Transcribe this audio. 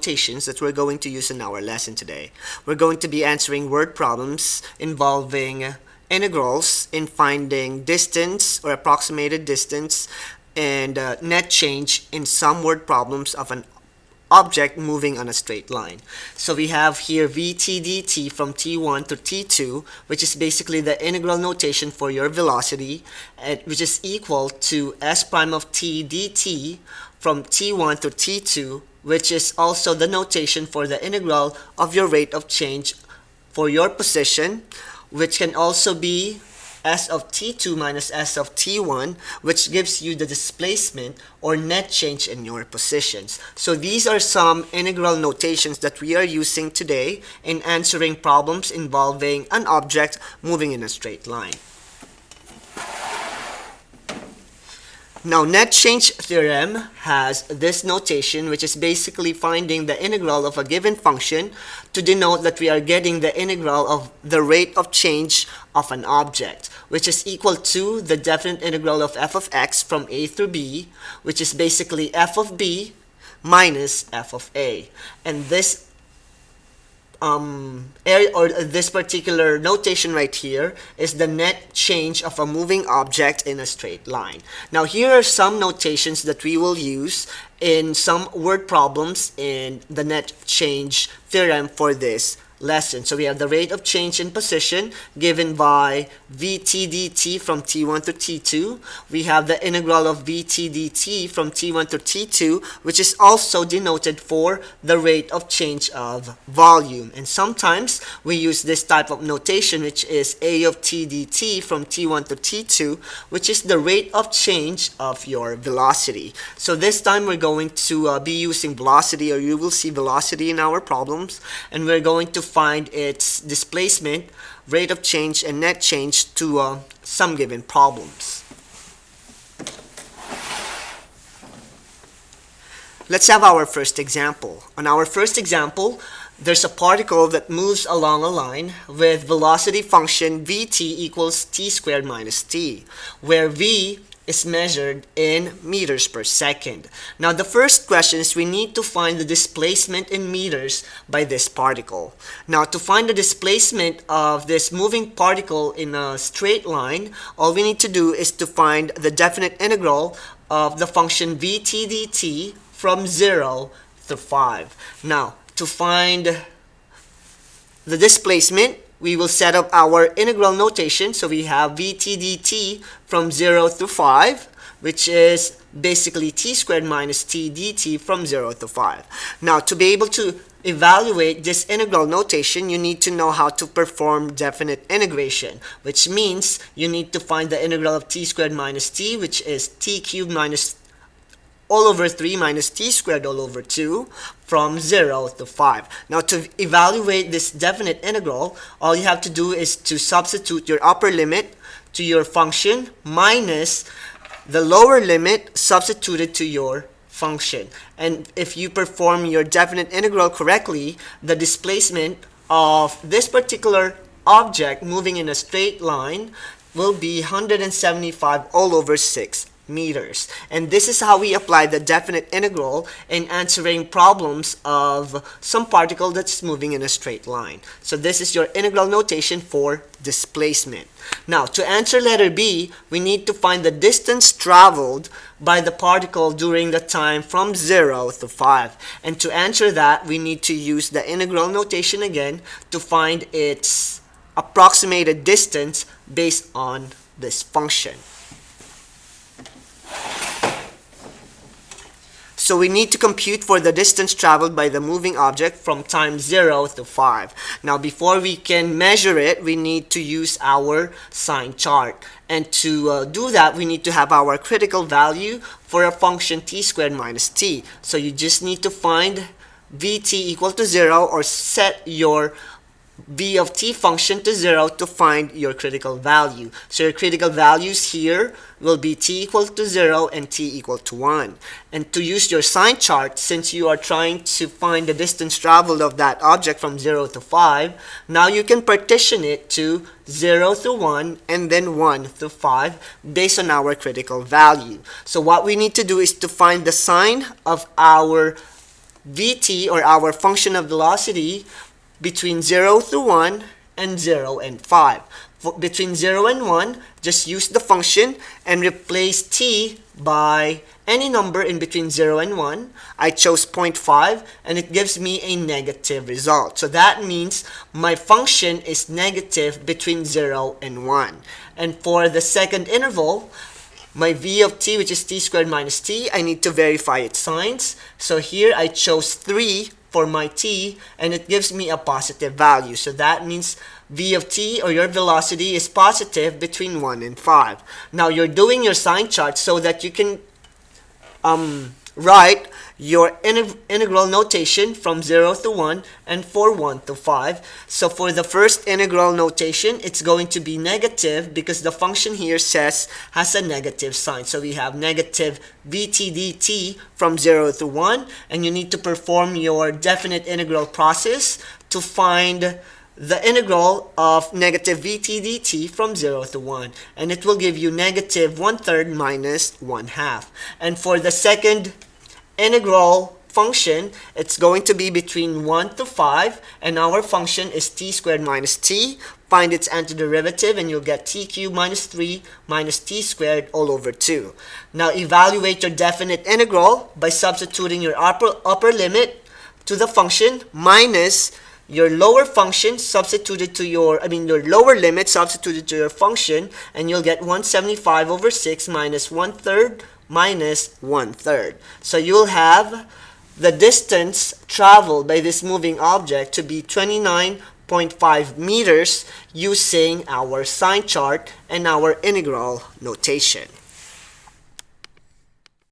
notations that we're going to use in our lesson today. We're going to be answering word problems involving integrals in finding distance or approximated distance and net change in some word problems of an object moving on a straight line. So we have here vt dt from t1 to t2, which is basically the integral notation for your velocity, which is equal to s prime of t dt from t1 to t2, which is also the notation for the integral of your rate of change for your position, which can also be s of t2 minus s of t1, which gives you the displacement or net change in your positions. So these are some integral notations that we are using today in answering problems involving an object moving in a straight line. Now, net change theorem has this notation, which is basically finding the integral of a given function to denote that we are getting the integral of the rate of change of an object, which is equal to the definite integral of f of x from a through b, which is basically f of b minus f of a. And this this particular notation right here is the net change of a moving object in a straight line. Now, here are some notations that we will use in some word problems in the net change theorem for this lesson. So we have the rate of change in position given by vt dt from t1 to t2. We have the integral of vt dt from t1 to t2, which is also denoted for the rate of change of volume. And sometimes we use this type of notation, which is a of t dt from t1 to t2, which is the rate of change of your velocity. So this time we're going to be using velocity, or you will see velocity in our problems, and we're going to find its displacement, rate of change, and net change to some given problems. Let's have our first example. On our first example, there's a particle that moves along a line with velocity function vt equals t squared minus t, where v is measured in meters per second. Now, the first question is we need to find the displacement in meters by this particle. Now, to find the displacement of this moving particle in a straight line, all we need to do is to find the definite integral of the function vt dt from 0 to 5. Now, to find the displacement, we will set up our integral notation. So we have vt dt from 0 to 5, which is basically t squared minus t dt from 0 to 5. Now, to be able to evaluate this integral notation, you need to know how to perform definite integration, which means you need to find the integral of t squared minus t, which is t cubed minus all over 3 minus t squared all over 2 from 0 to 5. Now, to evaluate this definite integral, all you have to do is to substitute your upper limit to your function minus the lower limit substituted to your function. And if you perform your definite integral correctly, the displacement of this particular object moving in a straight line will be 175 all over 6 meters. And this is how we apply the definite integral in answering problems of some particle that's moving in a straight line. So this is your integral notation for displacement. Now, to answer letter B, we need to find the distance traveled by the particle during the time from 0 to 5. And to answer that, we need to use the integral notation again to find its approximated distance based on this function. So we need to compute for the distance traveled by the moving object from time 0 to 5. Now, before we can measure it, we need to use our sign chart. And to do that, we need to have our critical value for a function t squared minus t. So you just need to find vt equal to 0, or set your v of t function to 0 to find your critical value. So your critical values here will be t equal to 0 and t equal to 1. And to use your sign chart, since you are trying to find the distance traveled of that object from 0 to 5, now you can partition it to 0 to 1 and then 1 to 5 based on our critical value. So what we need to do is to find the sign of our vt, or our function of velocity, between 0 to 1 and 0 and 5. Between 0 and 1, just use the function and replace t by any number in between 0 and 1. I chose 0.5 and it gives me a negative result. So that means my function is negative between 0 and 1. And for the second interval, my v of t, which is t squared minus t, I need to verify its signs. So here I chose 3 for my t, and it gives me a positive value. So that means v of t, or your velocity, is positive between 1 and 5. Now you're doing your sign chart so that you can write your integral notation from 0 to 1 and for 1 to 5. So for the first integral notation, it's going to be negative because the function here has a negative sign. So we have negative vt dt from 0 to 1, and you need to perform your definite integral process to find the integral of negative vt dt from 0 to 1, and it will give you negative 1/3 minus 1/2. And for the second integral function, it's going to be between 1 to 5, and our function is t squared minus t. Find its antiderivative and you'll get t cubed minus 3 minus t squared all over 2. Now evaluate your definite integral by substituting your upper limit to the function minus your lower function substituted to your lower limit substituted to your function, and you'll get 175 over 6 minus 1/3 minus 1/3. So you'll have the distance traveled by this moving object to be 29.5 meters using our sign chart and our integral notation.